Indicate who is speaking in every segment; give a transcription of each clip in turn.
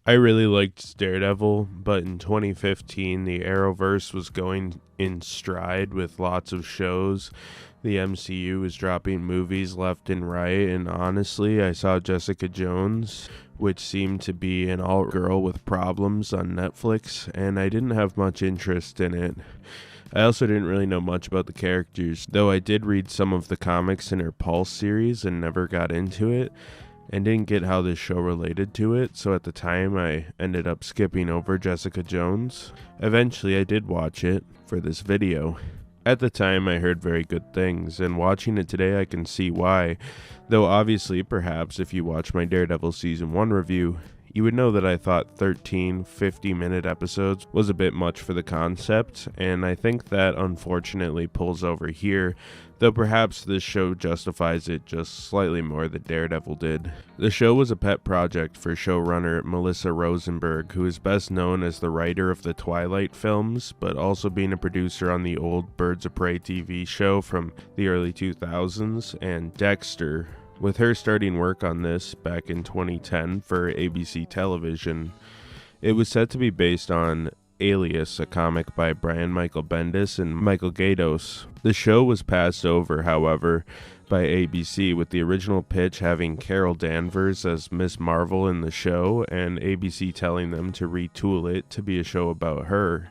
Speaker 1: I really liked Daredevil, but in 2015, the Arrowverse was going in stride with lots of shows. The MCU was dropping movies left and right, and honestly, I saw Jessica Jones, which seemed to be an all-girl with problems on Netflix, and I didn't have much interest in it. I also didn't really know much about the characters, though I did read some of the comics in her Pulse series and never got into it, and didn't get how this show related to it, so at the time I ended up skipping over Jessica Jones. Eventually I did watch it for this video. At the time I heard very good things, and watching it today I can see why, though obviously perhaps if you watch my Daredevil Season 1 review, you would know that I thought 13 50-minute episodes was a bit much for the concept, and I think that unfortunately pulls over here, though perhaps this show justifies it just slightly more than Daredevil did. The show was a pet project for showrunner Melissa Rosenberg, who is best known as the writer of the Twilight films, but also being a producer on the old Birds of Prey TV show from the early 2000s, and Dexter, with her starting work on this back in 2010 for ABC television. It was said to be based on Alias, a comic by Brian Michael Bendis and Michael Gaydos. The show was passed over, however, by ABC, with the original pitch having Carol Danvers as Miss Marvel in the show, and ABC telling them to retool it to be a show about her.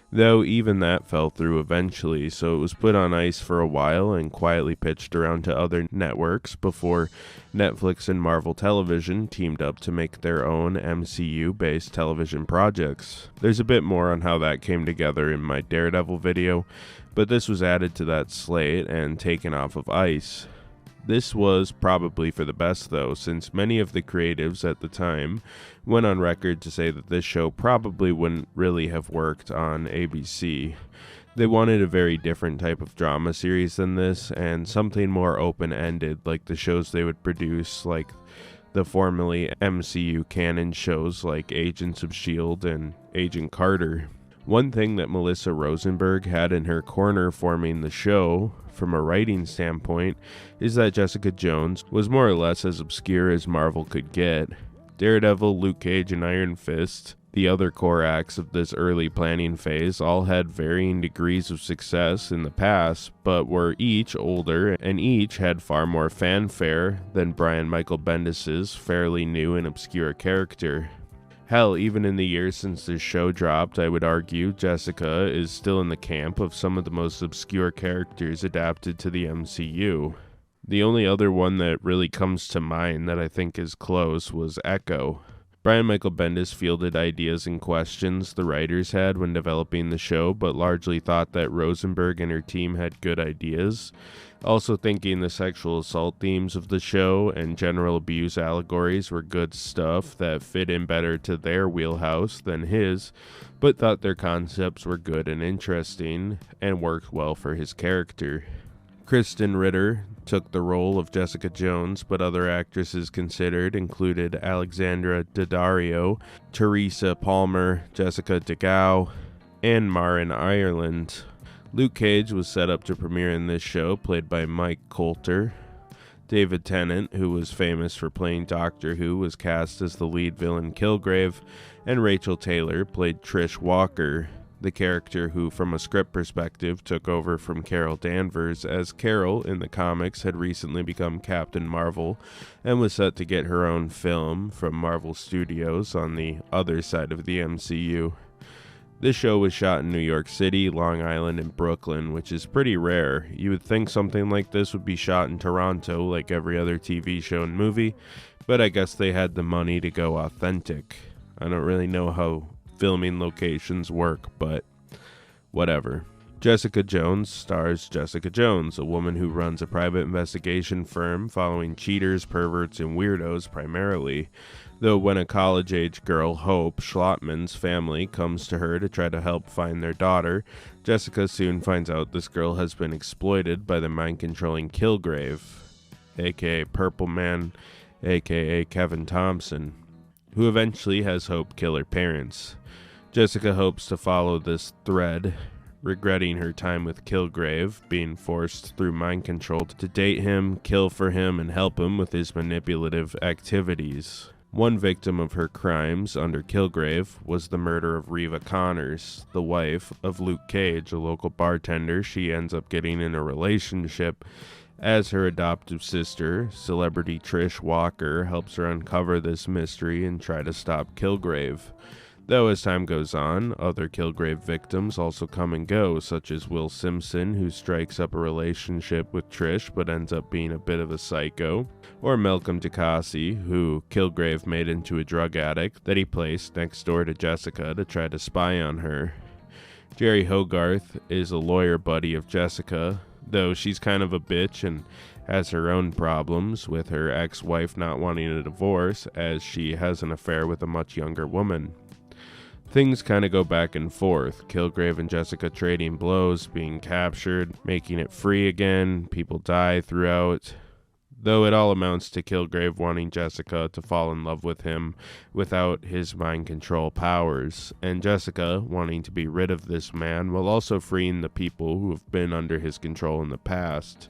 Speaker 1: Though even that fell through eventually, so it was put on ice for a while and quietly pitched around to other networks before Netflix and Marvel Television teamed up to make their own MCU-based television projects. There's a bit more on how that came together in my Daredevil video, but this was added to that slate and taken off of ice. This was probably for the best though, since many of the creatives at the time went on record to say that this show probably wouldn't really have worked on ABC. They wanted a very different type of drama series than this, and something more open-ended like the shows they would produce, like the formerly MCU canon shows like Agents of S.H.I.E.L.D. and Agent Carter. One thing that Melissa Rosenberg had in her corner forming the show, from a writing standpoint, is that Jessica Jones was more or less as obscure as Marvel could get. Daredevil, Luke Cage, and Iron Fist, the other core acts of this early planning phase, all had varying degrees of success in the past, but were each older and each had far more fanfare than Brian Michael Bendis' fairly new and obscure character. Hell, even in the years since this show dropped, I would argue Jessica is still in the camp of some of the most obscure characters adapted to the MCU. The only other one that really comes to mind that I think is close was Echo. Brian Michael Bendis fielded ideas and questions the writers had when developing the show, but largely thought that Rosenberg and her team had good ideas. Also thinking the sexual assault themes of the show and general abuse allegories were good stuff that fit in better to their wheelhouse than his, but thought their concepts were good and interesting and worked well for his character. Kristen Ritter took the role of Jessica Jones, but other actresses considered included Alexandra Daddario, Teresa Palmer, Jessica DeGao, and Marin Ireland. Luke Cage was set up to premiere in this show, played by Mike Colter. David Tennant, who was famous for playing Doctor Who, was cast as the lead villain Kilgrave, and Rachel Taylor played Trish Walker, the character who, from a script perspective, took over from Carol Danvers, as Carol, in the comics, had recently become Captain Marvel and was set to get her own film from Marvel Studios on the other side of the MCU. This show was shot in New York City, Long Island, and Brooklyn, which is pretty rare. You would think something like this would be shot in Toronto like every other TV show and movie, but I guess they had the money to go authentic. I don't really know how filming locations work, but whatever. Jessica Jones stars Jessica Jones, a woman who runs a private investigation firm following cheaters, perverts, and weirdos primarily, though when a college-age girl, Hope Schlottman's family, comes to her to try to help find their daughter, Jessica soon finds out this girl has been exploited by the mind-controlling Kilgrave, aka Purple Man, aka Kevin Thompson, who eventually has Hope kill her parents. Jessica hopes to follow this thread, regretting her time with Kilgrave, being forced through mind control to date him, kill for him, and help him with his manipulative activities. One victim of her crimes under Kilgrave was the murder of Reva Connors, the wife of Luke Cage, a local bartender she ends up getting in a relationship as her adoptive sister, celebrity Trish Walker, helps her uncover this mystery and try to stop Kilgrave. Though as time goes on, other Kilgrave victims also come and go, such as Will Simpson, who strikes up a relationship with Trish but ends up being a bit of a psycho, or Malcolm DeCassi, who Kilgrave made into a drug addict that he placed next door to Jessica to try to spy on her. Jerry Hogarth is a lawyer buddy of Jessica, though she's kind of a bitch and has her own problems with her ex-wife not wanting a divorce as she has an affair with a much younger woman. Things kind of go back and forth, Kilgrave and Jessica trading blows, being captured, making it free again, people die throughout, though it all amounts to Kilgrave wanting Jessica to fall in love with him without his mind control powers, and Jessica wanting to be rid of this man while also freeing the people who have been under his control in the past,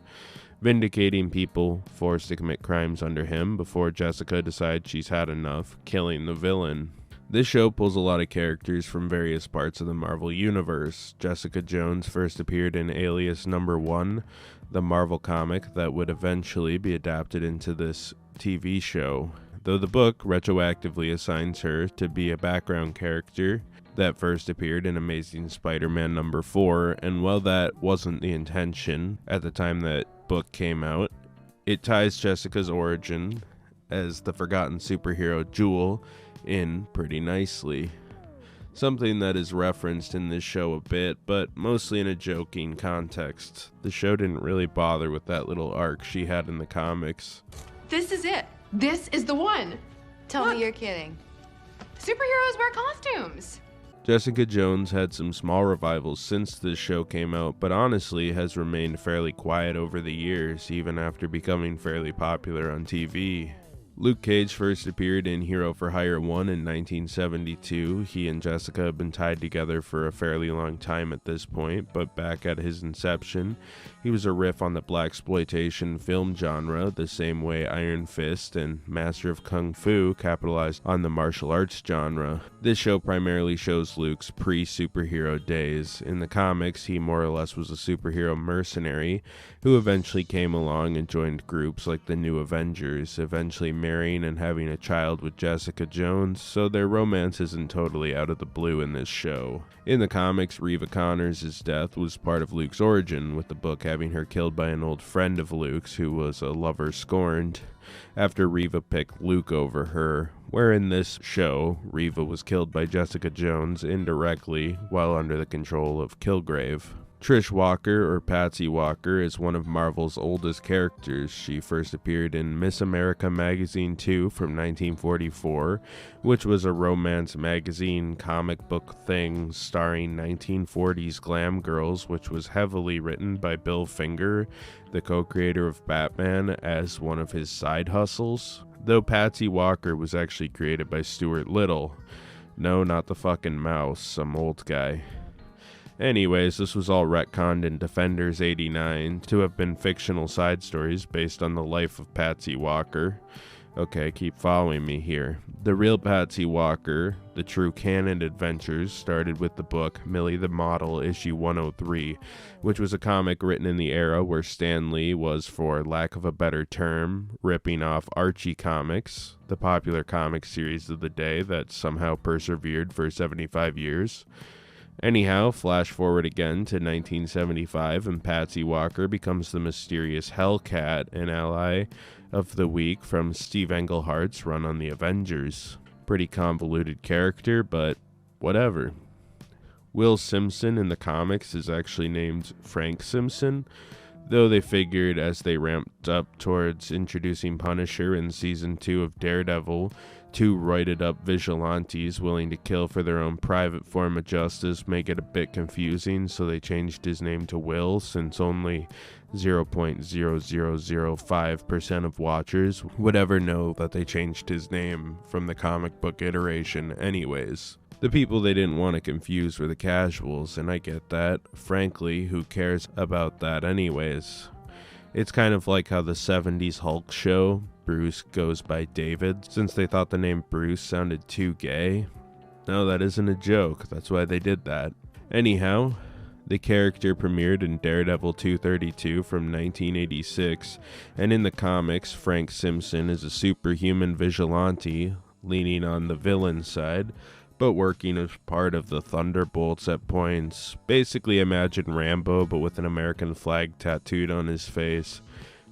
Speaker 1: vindicating people forced to commit crimes under him before Jessica decides she's had enough, killing the villain. This show pulls a lot of characters from various parts of the Marvel Universe. Jessica Jones first appeared in Alias #1, the Marvel comic that would eventually be adapted into this TV show, though the book retroactively assigns her to be a background character that first appeared in Amazing Spider-Man #4, and while that wasn't the intention at the time that book came out, it ties Jessica's origin as the forgotten superhero Jewel in pretty nicely. Something that is referenced in this show a bit, but mostly in a joking context. The show didn't really bother with that little arc she had in the comics.
Speaker 2: This is it. This is the one.
Speaker 3: Tell me you're kidding.
Speaker 2: Superheroes wear costumes.
Speaker 1: Jessica Jones had some small revivals since this show came out, but honestly has remained fairly quiet over the years, even after becoming fairly popular on TV. Luke Cage first appeared in Hero for Hire 1 in 1972. He and Jessica have been tied together for a fairly long time at this point, but back at his inception, he was a riff on the blaxploitation film genre, the same way Iron Fist and Master of Kung Fu capitalized on the martial arts genre. This show primarily shows Luke's pre-superhero days. In the comics, he more or less was a superhero mercenary who eventually came along and joined groups like the New Avengers, eventually marrying and having a child with Jessica Jones, so their romance isn't totally out of the blue in this show. In the comics, Reva Connors' death was part of Luke's origin, with the book having her killed by an old friend of Luke's who was a lover scorned, after Reva picked Luke over her, where in this show, Reva was killed by Jessica Jones indirectly while under the control of Kilgrave. Trish Walker, or Patsy Walker, is one of Marvel's oldest characters. She first appeared in Miss America Magazine 2 from 1944, which was a romance magazine comic book thing starring 1940s glam girls, which was heavily written by Bill Finger, the co-creator of Batman, as one of his side hustles. Though Patsy Walker was actually created by Stuart Little. No, not the fucking mouse, some old guy. Anyways, this was all retconned in Defenders 89 to have been fictional side stories based on the life of Patsy Walker. Okay, keep following me here. The real Patsy Walker, the true canon adventures, started with the book Millie the Model, issue 103, which was a comic written in the era where Stan Lee was, for lack of a better term, ripping off Archie Comics, the popular comic series of the day that somehow persevered for 75 years. Anyhow, flash forward again to 1975, and Patsy Walker becomes the mysterious Hellcat, an ally of the week from Steve Englehart's run on the Avengers. Pretty convoluted character, but whatever. Will Simpson in the comics is actually named Frank Simpson, though they figured as they ramped up towards introducing Punisher in Season 2 of Daredevil, two roided-up vigilantes willing to kill for their own private form of justice make it a bit confusing, so they changed his name to Will, since only 0.0005% of watchers would ever know that they changed his name from the comic book iteration anyways. The people they didn't want to confuse were the casuals, and I get that. Frankly, who cares about that anyways? It's kind of like how the 70s Hulk show, Bruce goes by David, since they thought the name Bruce sounded too gay. No, that isn't a joke, that's why they did that. Anyhow, the character premiered in Daredevil 232 from 1986, and in the comics, Frank Simpson is a superhuman vigilante, leaning on the villain side, but working as part of the Thunderbolts at points. Basically imagine Rambo, but with an American flag tattooed on his face.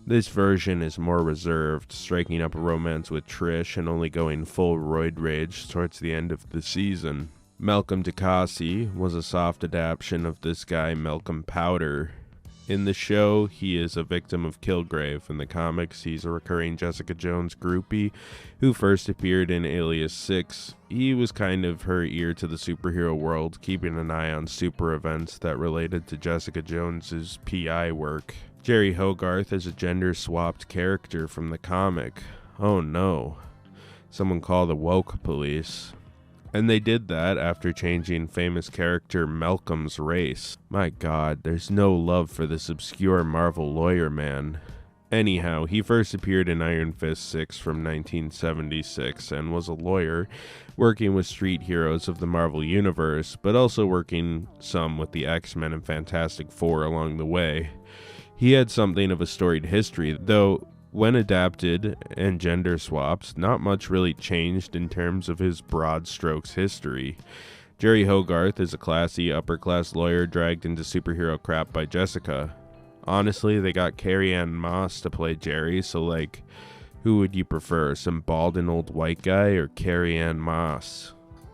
Speaker 1: This version is more reserved, striking up a romance with Trish and only going full roid rage towards the end of the season. Malcolm DeCassi was a soft adaptation of this guy Malcolm Powder. In the show, he is a victim of Kilgrave. In the comics, he's a recurring Jessica Jones groupie who first appeared in Alias 6. He was kind of her ear to the superhero world, keeping an eye on super events that related to Jessica Jones's PI work. Jerry Hogarth is a gender-swapped character from the comic. Oh no. Someone call the woke police. And they did that after changing famous character Malcolm's race. My god, there's no love for this obscure Marvel lawyer man. Anyhow, he first appeared in Iron Fist 6 from 1976 and was a lawyer working with street heroes of the Marvel Universe, but also working some with the X-Men and Fantastic Four along the way. He had something of a storied history, though when adapted and gender swapped, not much really changed in terms of his broad strokes history. Jerry Hogarth is a classy, upper-class lawyer dragged into superhero crap by Jessica. Honestly, they got Carrie-Anne Moss to play Jerry, so who would you prefer, some balding old white guy or Carrie-Anne Moss?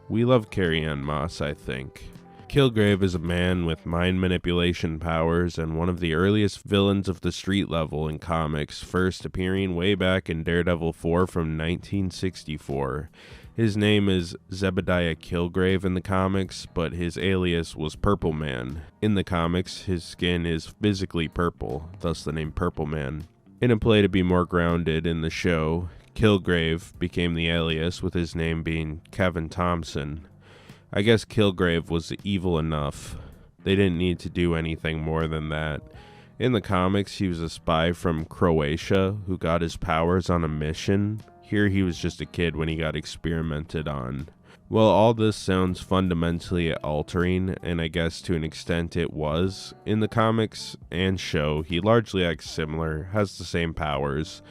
Speaker 1: We love Carrie-Anne Moss, I think. Kilgrave is a man with mind manipulation powers and one of the earliest villains of the street level in comics, first appearing way back in Daredevil 4 from 1964. His name is Zebediah Kilgrave in the comics, but his alias was Purple Man. In the comics, his skin is physically purple, thus the name Purple Man. In a play to be more grounded in the show, Kilgrave became the alias, with his name being Kevin Thompson. I guess Kilgrave was evil enough. They didn't need to do anything more than that. In the comics, he was a spy from Croatia who got his powers on a mission. Here he was just a kid when he got experimented on. Well, all this sounds fundamentally altering, and I guess to an extent it was. In the comics and show, he largely acts similar, has the same powers,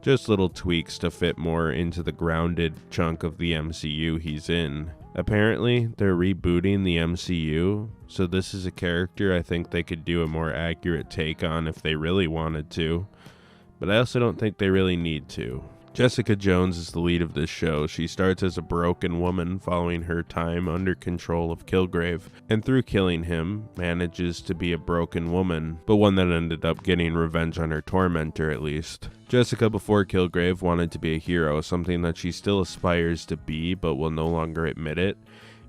Speaker 1: just little tweaks to fit more into the grounded chunk of the MCU he's in. Apparently, they're rebooting the MCU, so this is a character I think they could do a more accurate take on if they really wanted to, but I also don't think they really need to. Jessica Jones is the lead of this show. She starts as a broken woman following her time under control of Kilgrave, and through killing him, manages to be a broken woman, but one that ended up getting revenge on her tormentor at least. Jessica before Kilgrave wanted to be a hero, something that she still aspires to be, but will no longer admit it.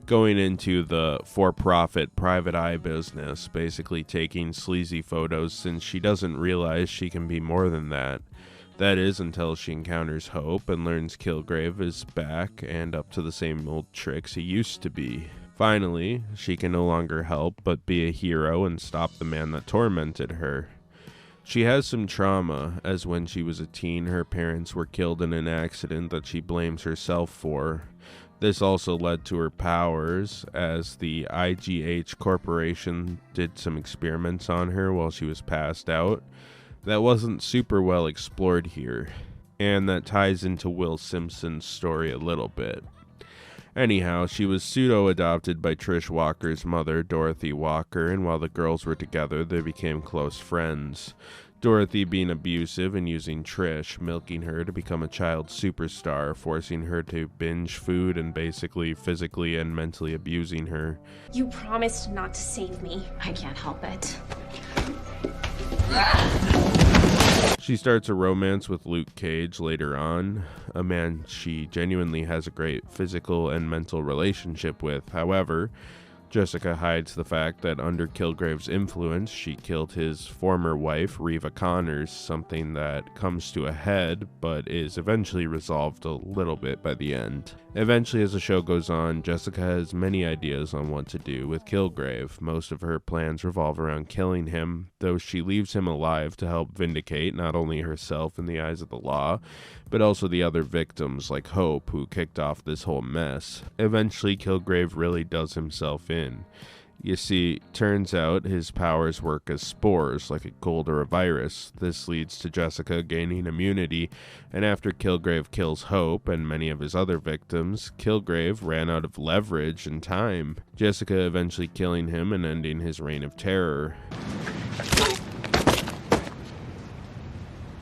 Speaker 1: Going into the for-profit private eye business, basically taking sleazy photos since she doesn't realize she can be more than that. That is until she encounters Hope and learns Kilgrave is back and up to the same old tricks he used to be. Finally, she can no longer help but be a hero and stop the man that tormented her. She has some trauma, as when she was a teen, her parents were killed in an accident that she blames herself for. This also led to her powers, as the IGH Corporation did some experiments on her while she was passed out. That wasn't super well explored here, and that ties into Will Simpson's story a little bit. Anyhow, she was pseudo-adopted by Trish Walker's mother, Dorothy Walker, and while the girls were together, they became close friends. Dorothy being abusive and using Trish, milking her to become a child superstar, forcing her to binge food and basically physically and mentally abusing her.
Speaker 4: You promised not to save me.
Speaker 2: I can't help it.
Speaker 1: She starts a romance with Luke Cage later on, a man she genuinely has a great physical and mental relationship with. However, Jessica hides the fact that under Kilgrave's influence, she killed his former wife, Reva Connors, something that comes to a head, but is eventually resolved a little bit by the end. Eventually, as the show goes on, Jessica has many ideas on what to do with Kilgrave. Most of her plans revolve around killing him, though she leaves him alive to help vindicate not only herself in the eyes of the law, but also the other victims like Hope, who kicked off this whole mess. Eventually, Kilgrave really does himself in. You see, turns out his powers work as spores, like a cold or a virus. This leads to Jessica gaining immunity, and after Kilgrave kills Hope and many of his other victims, Kilgrave ran out of leverage and time, Jessica eventually killing him and ending his reign of terror.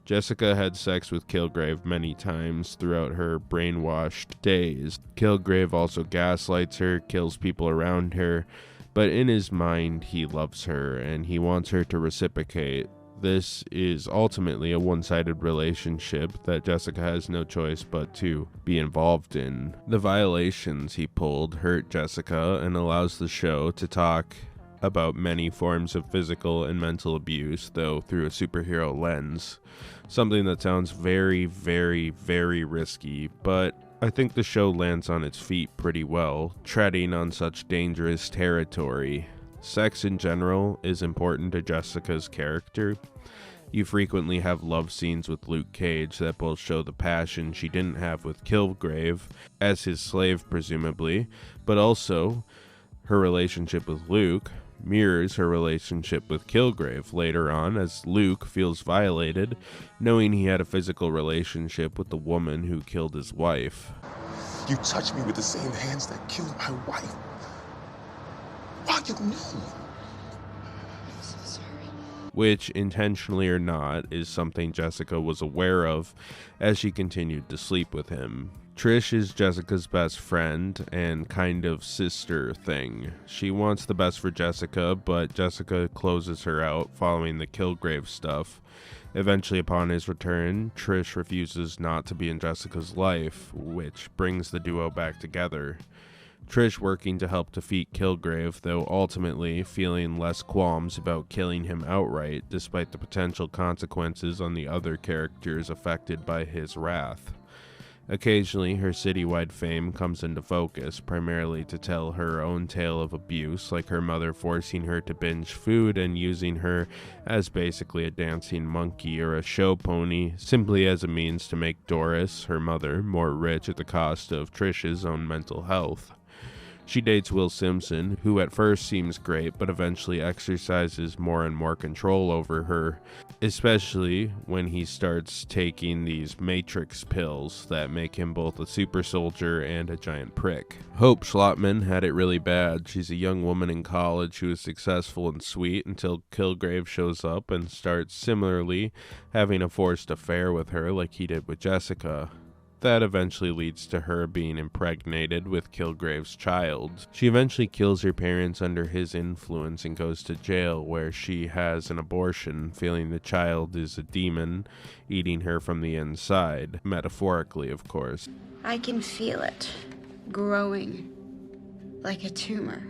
Speaker 1: Jessica had sex with Kilgrave many times throughout her brainwashed days. Kilgrave also gaslights her, kills people around her, but in his mind he loves her and he wants her to reciprocate. This is ultimately a one-sided relationship that Jessica has no choice but to be involved in. The violations he pulled hurt Jessica and allows the show to talk about many forms of physical and mental abuse, though through a superhero lens. Something that sounds very, very, very risky, but I think the show lands on its feet pretty well, treading on such dangerous territory. Sex in general is important to Jessica's character. You frequently have love scenes with Luke Cage that both show the passion she didn't have with Kilgrave, as his slave presumably, but also her relationship with Luke mirrors her relationship with Kilgrave later on, as Luke feels violated, knowing he had a physical relationship with the woman who killed his wife.
Speaker 5: You touched me with the same hands that killed my wife. Why you knew?
Speaker 3: I'm so sorry.
Speaker 1: Which, intentionally or not, is something Jessica was aware of as she continued to sleep with him. Trish is Jessica's best friend and kind of sister thing. She wants the best for Jessica, but Jessica closes her out following the Kilgrave stuff. Eventually, upon his return, Trish refuses not to be in Jessica's life, which brings the duo back together. Trish working to help defeat Kilgrave, though ultimately feeling less qualms about killing him outright, despite the potential consequences on the other characters affected by his wrath. Occasionally, her citywide fame comes into focus, primarily to tell her own tale of abuse, like her mother forcing her to binge food and using her as basically a dancing monkey or a show pony, simply as a means to make Doris, her mother, more rich at the cost of Trish's own mental health. She dates Will Simpson, who at first seems great, but eventually exercises more and more control over her, especially when he starts taking these Matrix pills that make him both a super soldier and a giant prick. Hope Schlottman had it really bad. She's a young woman in college who is successful and sweet until Kilgrave shows up and starts similarly having a forced affair with her like he did with Jessica. That eventually leads to her being impregnated with Kilgrave's child. She eventually kills her parents under his influence and goes to jail, where she has an abortion, feeling the child is a demon eating her from the inside, metaphorically of course.
Speaker 3: I can feel it growing like a tumor.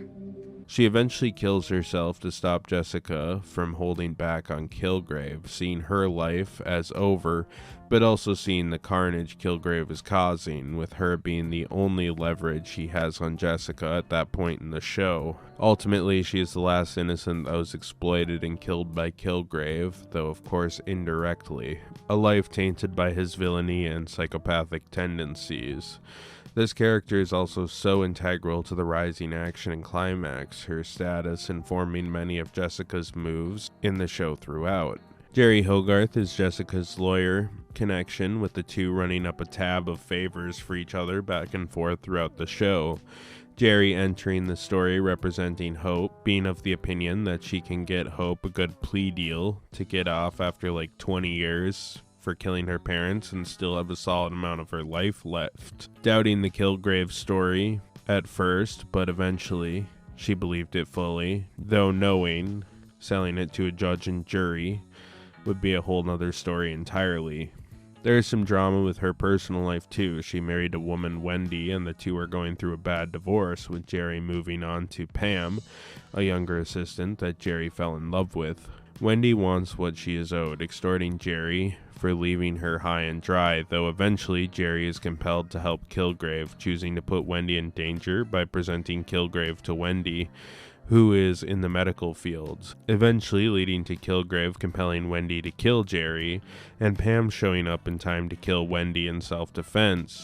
Speaker 1: She eventually kills herself to stop Jessica from holding back on Kilgrave, seeing her life as over, but also seeing the carnage Kilgrave is causing, with her being the only leverage he has on Jessica at that point in the show. Ultimately, she is the last innocent that was exploited and killed by Kilgrave, though of course indirectly. A life tainted by his villainy and psychopathic tendencies. This character is also so integral to the rising action and climax, her status informing many of Jessica's moves in the show throughout. Jerry Hogarth is Jessica's lawyer, connection with the two running up a tab of favors for each other back and forth throughout the show. Jerry entering the story representing Hope, being of the opinion that she can get Hope a good plea deal to get off after like 20 years for killing her parents and still have a solid amount of her life left. Doubting the Kilgrave story at first, but eventually she believed it fully, though knowing selling it to a judge and jury would be a whole nother story entirely. There is some drama with her personal life too. She married a woman, Wendy, and the two are going through a bad divorce, with Jerry moving on to Pam, a younger assistant that Jerry fell in love with. Wendy wants what she is owed, extorting Jerry for leaving her high and dry, though eventually Jerry is compelled to help Kilgrave, choosing to put Wendy in danger by presenting Kilgrave to Wendy, who is in the medical fields, eventually leading to Kilgrave compelling Wendy to kill Jerry, and Pam showing up in time to kill Wendy in self-defense.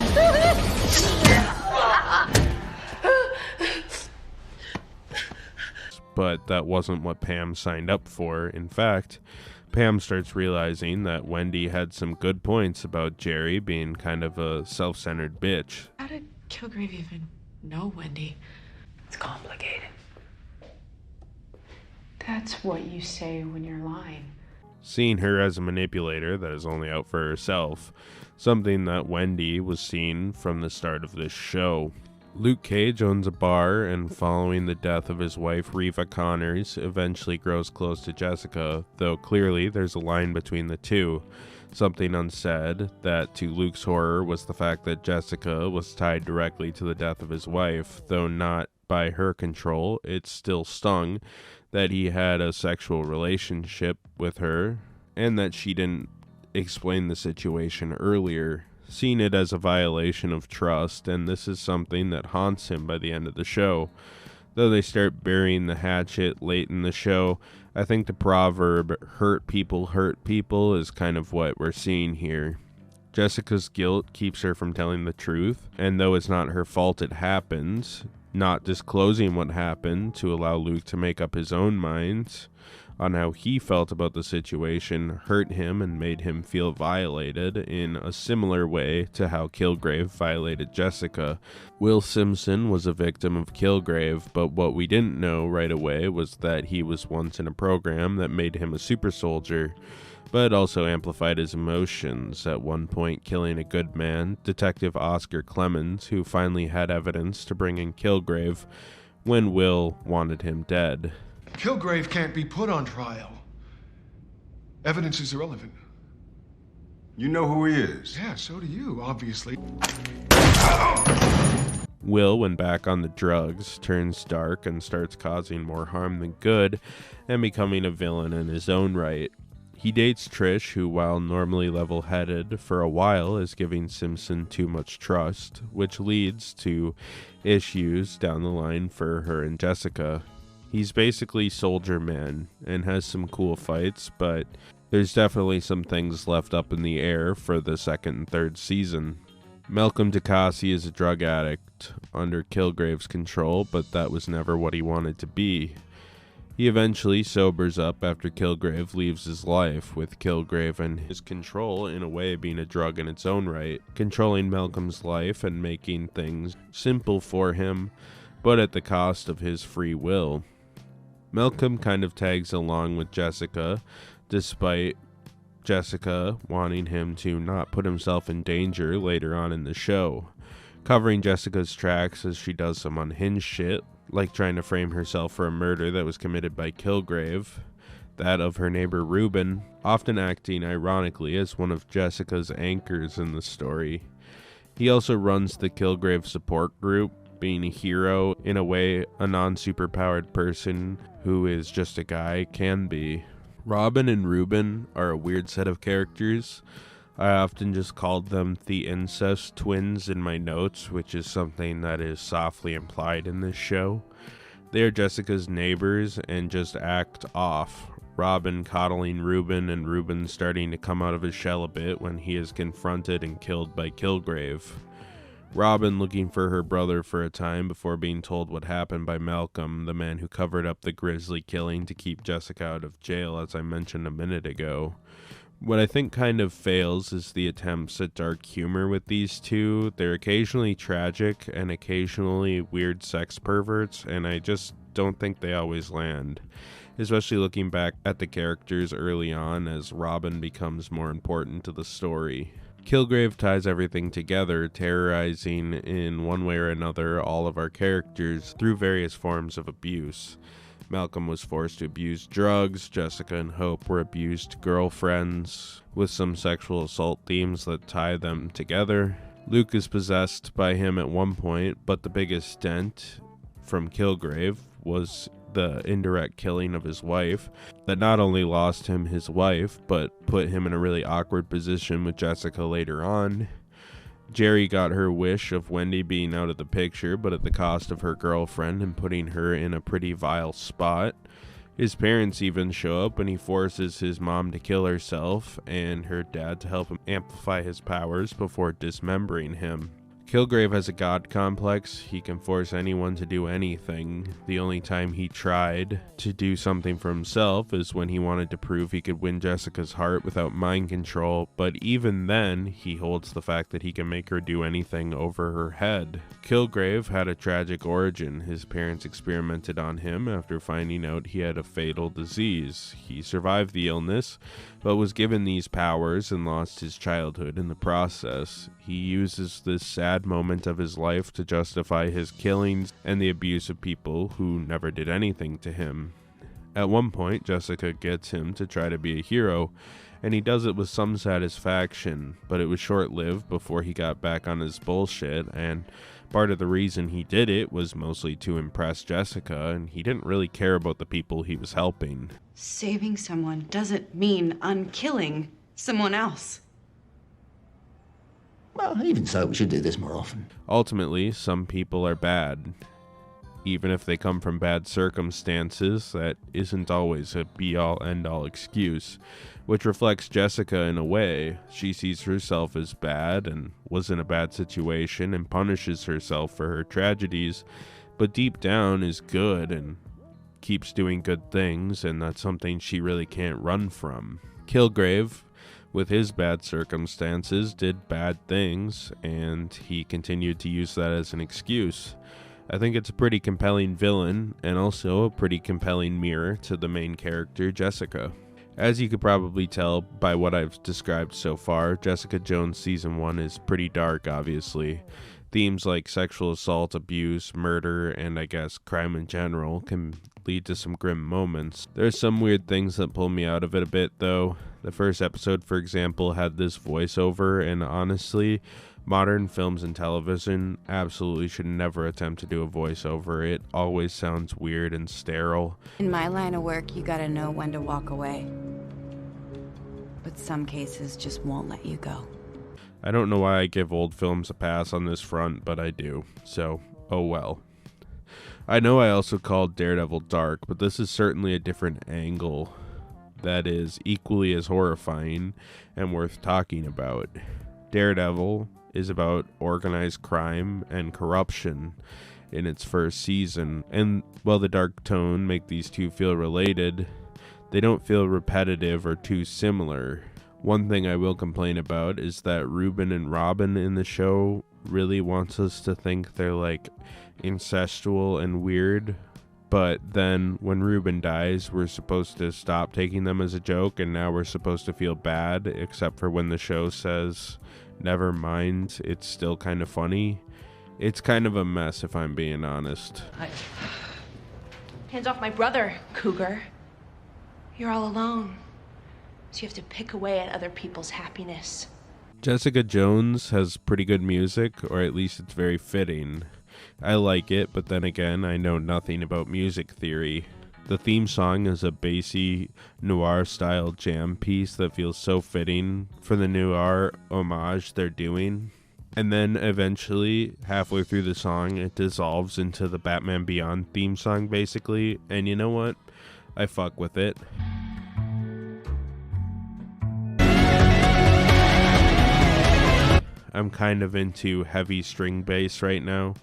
Speaker 1: But that wasn't what Pam signed up for. In fact, Pam starts realizing that Wendy had some good points about Jerry being kind of a self-centered bitch.
Speaker 6: How did Kilgrave even know Wendy?
Speaker 7: It's complicated.
Speaker 6: That's what you say when you're lying.
Speaker 1: Seeing her as a manipulator that is only out for herself, something that Wendy was seeing from the start of this show. Luke Cage owns a bar, and following the death of his wife Reva Connors, eventually grows close to Jessica, though clearly there's a line between the two. Something unsaid that, to Luke's horror, was the fact that Jessica was tied directly to the death of his wife, though not by her control. It still stung that he had a sexual relationship with her, and that she didn't explain the situation earlier, seeing it as a violation of trust, and this is something that haunts him by the end of the show. Though they start burying the hatchet late in the show, I think the proverb, hurt people, is kind of what we're seeing here. Jessica's guilt keeps her from telling the truth, and though it's not her fault it happens, not disclosing what happened to allow Luke to make up his own mind on how he felt about the situation hurt him and made him feel violated in a similar way to how Kilgrave violated Jessica. Will Simpson was a victim of Kilgrave, but what we didn't know right away was that he was once in a program that made him a super soldier, but also amplified his emotions, at one point killing a good man, Detective Oscar Clemens, who finally had evidence to bring in Kilgrave when Will wanted him dead.
Speaker 8: Kilgrave can't be put on trial. Evidence is irrelevant.
Speaker 5: You know who he is?
Speaker 8: Yeah, so do you, obviously.
Speaker 1: Will, when back on the drugs, turns dark and starts causing more harm than good and becoming a villain in his own right. He dates Trish, who, while normally level-headed, for a while is giving Simpson too much trust, which leads to issues down the line for her and Jessica. He's basically Soldier Man and has some cool fights, but there's definitely some things left up in the air for the second and third season. Malcolm DeCassi is a drug addict under Kilgrave's control, but that was never what he wanted to be. He eventually sobers up after Kilgrave leaves his life, with Kilgrave and his control in a way being a drug in its own right, controlling Malcolm's life and making things simple for him, but at the cost of his free will. Malcolm kind of tags along with Jessica, despite Jessica wanting him to not put himself in danger later on in the show, covering Jessica's tracks as she does some unhinged shit, like trying to frame herself for a murder that was committed by Kilgrave, that of her neighbor Ruben, often acting ironically as one of Jessica's anchors in the story. He also runs the Kilgrave support group, being a hero in a way a non-superpowered person who is just a guy can be. Robin and Ruben are a weird set of characters. I often just called them the incest twins in my notes, which is something that is softly implied in this show. They are Jessica's neighbors and just act off. Robin coddling Ruben, and Ruben starting to come out of his shell a bit when he is confronted and killed by Kilgrave. Robin looking for her brother for a time before being told what happened by Malcolm, the man who covered up the grisly killing to keep Jessica out of jail, as I mentioned a minute ago. What I think kind of fails is the attempts at dark humor with these two. They're occasionally tragic and occasionally weird sex perverts, and I just don't think they always land, especially looking back at the characters early on as Robin becomes more important to the story. Kilgrave ties everything together, terrorizing in one way or another all of our characters through various forms of abuse. Malcolm was forced to abuse drugs. Jessica and Hope were abused girlfriends, with some sexual assault themes that tie them together. Luke is possessed by him at one point, but the biggest dent from Kilgrave was the indirect killing of his wife that not only lost him his wife, but put him in a really awkward position with Jessica later on. Jerry got her wish of Wendy being out of the picture, but at the cost of her girlfriend and putting her in a pretty vile spot. His parents even show up and he forces his mom to kill herself and her dad to help him amplify his powers before dismembering him. Kilgrave has a god complex. He can force anyone to do anything. The only time he tried to do something for himself is when he wanted to prove he could win Jessica's heart without mind control, but even then, he holds the fact that he can make her do anything over her head. Kilgrave had a tragic origin. His parents experimented on him after finding out he had a fatal disease. He survived the illness, but was given these powers and lost his childhood in the process. He uses this sad moment of his life to justify his killings and the abuse of people who never did anything to him. At one point, Jessica gets him to try to be a hero, and he does it with some satisfaction, but it was short-lived before he got back on his bullshit, and part of the reason he did it was mostly to impress Jessica, and he didn't really care about the people he was helping.
Speaker 3: Saving someone doesn't mean unkilling someone else.
Speaker 7: Well, even so, we should do this more often.
Speaker 1: Ultimately, some people are bad. Even if they come from bad circumstances, that isn't always a be-all, end-all excuse, which reflects Jessica in a way. She sees herself as bad and was in a bad situation and punishes herself for her tragedies, but deep down is good and keeps doing good things, and that's something she really can't run from. Kilgrave, with his bad circumstances, did bad things, and he continued to use that as an excuse. I think it's a pretty compelling villain, and also a pretty compelling mirror to the main character, Jessica. As you could probably tell by what I've described so far, Jessica Jones Season 1 is pretty dark, obviously. Themes like sexual assault, abuse, murder, and I guess crime in general can lead to some grim moments. There's some weird things that pull me out of it a bit, though. The first episode, for example, had this voiceover, and honestly, modern films and television absolutely should never attempt to do a voiceover. It always sounds weird and sterile.
Speaker 3: In my line of work, you gotta know when to walk away. But some cases just won't let you go.
Speaker 1: I don't know why I give old films a pass on this front, but I do. So, oh well. I know I also called Daredevil dark, but this is certainly a different angle that is equally as horrifying and worth talking about. Daredevil is about organized crime and corruption in its first season, and while the dark tone make these two feel related, they don't feel repetitive or too similar. One thing I will complain about is that Ruben and Robin in the show really wants us to think they're like incestual and weird, but then when Ruben dies, we're supposed to stop taking them as a joke, and now we're supposed to feel bad, except for when the show says, never mind, it's still kind of funny. It's kind of a mess, if I'm being honest.
Speaker 4: Hands off my brother, Cougar. You're all alone, so you have to pick away at other people's happiness.
Speaker 1: Jessica Jones has pretty good music, or at least it's very fitting. I like it, but then again, I know nothing about music theory. The theme song is a bassy, noir-style jam piece that feels so fitting for the noir homage they're doing. And then eventually, halfway through the song, it dissolves into the Batman Beyond theme song, basically. And you know what? I fuck with it. I'm kind of into heavy string bass right now,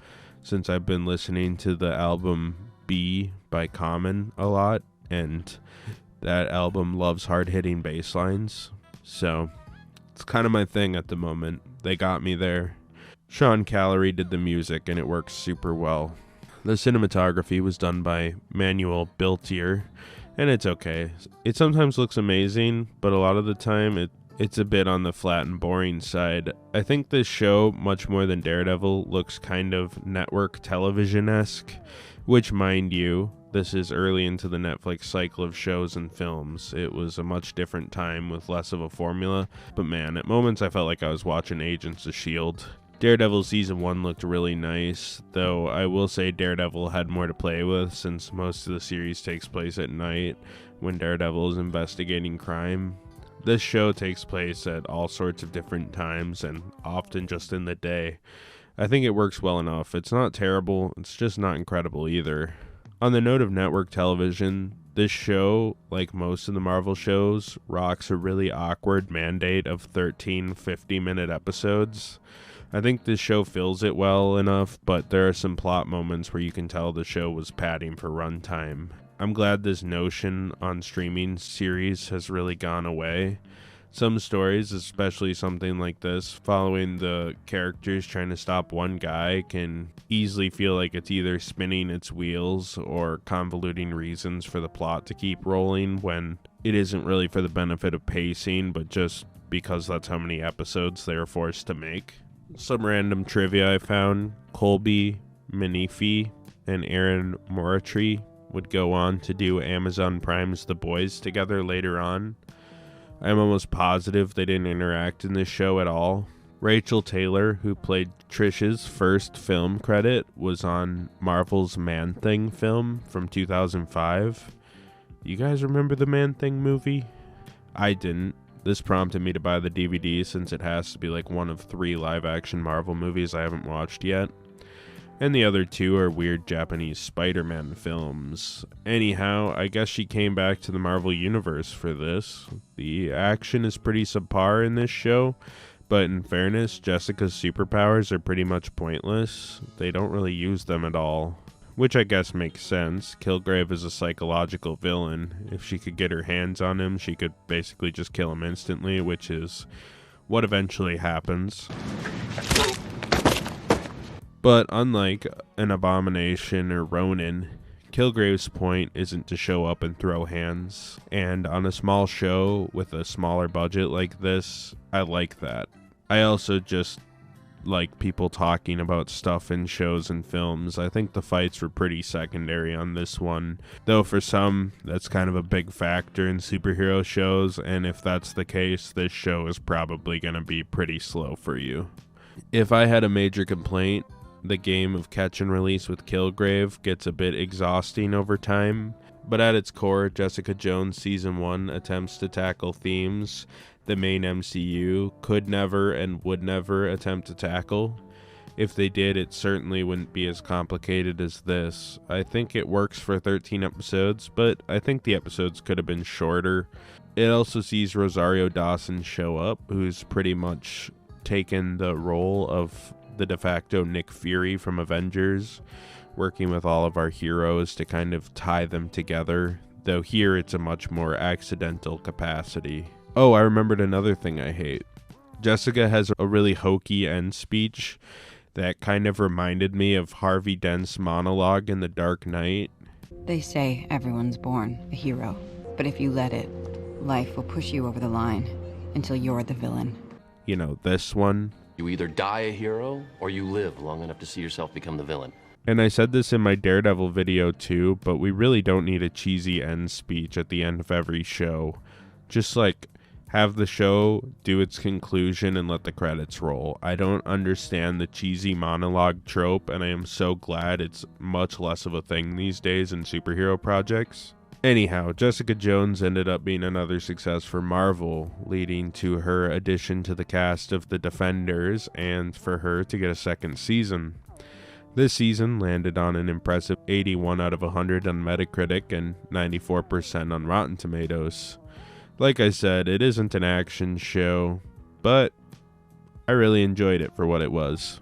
Speaker 1: since I've been listening to the album B by Common a lot, and that album loves hard-hitting bass lines, so it's kind of my thing at the moment. They got me there. Sean Callery did the music, and it works super well. The cinematography was done by Manuel Biltier, and it's okay. It sometimes looks amazing, but a lot of the time it it's a bit on the flat and boring side. I think this show, much more than Daredevil, looks kind of network television-esque, which, mind you, this is early into the Netflix cycle of shows and films. It was a much different time with less of a formula, but man, at moments I felt like I was watching Agents of S.H.I.E.L.D. Daredevil Season 1 looked really nice, though I will say Daredevil had more to play with since most of the series takes place at night when Daredevil is investigating crime. This show takes place at all sorts of different times and often just in the day. I think it works well enough. It's not terrible, it's just not incredible either. On the note of network television, this show, like most of the Marvel shows, rocks a really awkward mandate of 13 50-minute episodes. I think this show fills it well enough, but there are some plot moments where you can tell the show was padding for runtime. I'm glad this notion on streaming series has really gone away. Some stories, especially something like this, following the characters trying to stop one guy, can easily feel like it's either spinning its wheels or convoluting reasons for the plot to keep rolling when it isn't really for the benefit of pacing, but just because that's how many episodes they are forced to make. Some random trivia I found: Colby Minifi and Aaron Moratry would go on to do Amazon Prime's The Boys together later on. I'm almost positive they didn't interact in this show at all. Rachel Taylor, who played Trish's first film credit, was on Marvel's Man-Thing film from 2005. You guys remember the Man-Thing movie? I didn't. This prompted me to buy the DVD since it has to be like one of 3 live-action Marvel movies I haven't watched yet. And the other 2 are weird Japanese Spider-Man films. Anyhow, I guess she came back to the Marvel Universe for this. The action is pretty subpar in this show, but in fairness, Jessica's superpowers are pretty much pointless. They don't really use them at all, which I guess makes sense. Kilgrave is a psychological villain. If she could get her hands on him, she could basically just kill him instantly, which is what eventually happens. But unlike an Abomination or Ronin, Kilgrave's point isn't to show up and throw hands. And on a small show with a smaller budget like this, I like that. I also just like people talking about stuff in shows and films. I think the fights were pretty secondary on this one, though for some, that's kind of a big factor in superhero shows, and if that's the case, this show is probably going to be pretty slow for you. If I had a major complaint, the game of catch and release with Kilgrave gets a bit exhausting over time, but at its core, Jessica Jones Season 1 attempts to tackle themes the main MCU could never and would never attempt to tackle. If they did, it certainly wouldn't be as complicated as this. I think it works for 13 episodes, but I think the episodes could have been shorter. It also sees Rosario Dawson show up, who's pretty much taken the role of the de facto Nick Fury from Avengers, working with all of our heroes to kind of tie them together, though here it's a much more accidental capacity. Oh, I remembered another thing I hate. Jessica has a really hokey end speech that kind of reminded me of Harvey Dent's monologue in The Dark Knight.
Speaker 3: They say everyone's born a hero, but if you let it, life will push you over the line until you're the villain.
Speaker 1: You know, this one.
Speaker 9: You either die a hero, or you live long enough to see yourself become the villain.
Speaker 1: And I said this in my Daredevil video too, but we really don't need a cheesy end speech at the end of every show. Just like, have the show do its conclusion and let the credits roll. I don't understand the cheesy monologue trope, and I am so glad it's much less of a thing these days in superhero projects. Anyhow, Jessica Jones ended up being another success for Marvel, leading to her addition to the cast of The Defenders and for her to get a second season. This season landed on an impressive 81 out of 100 on Metacritic and 94% on Rotten Tomatoes. Like I said, it isn't an action show, but I really enjoyed it for what it was.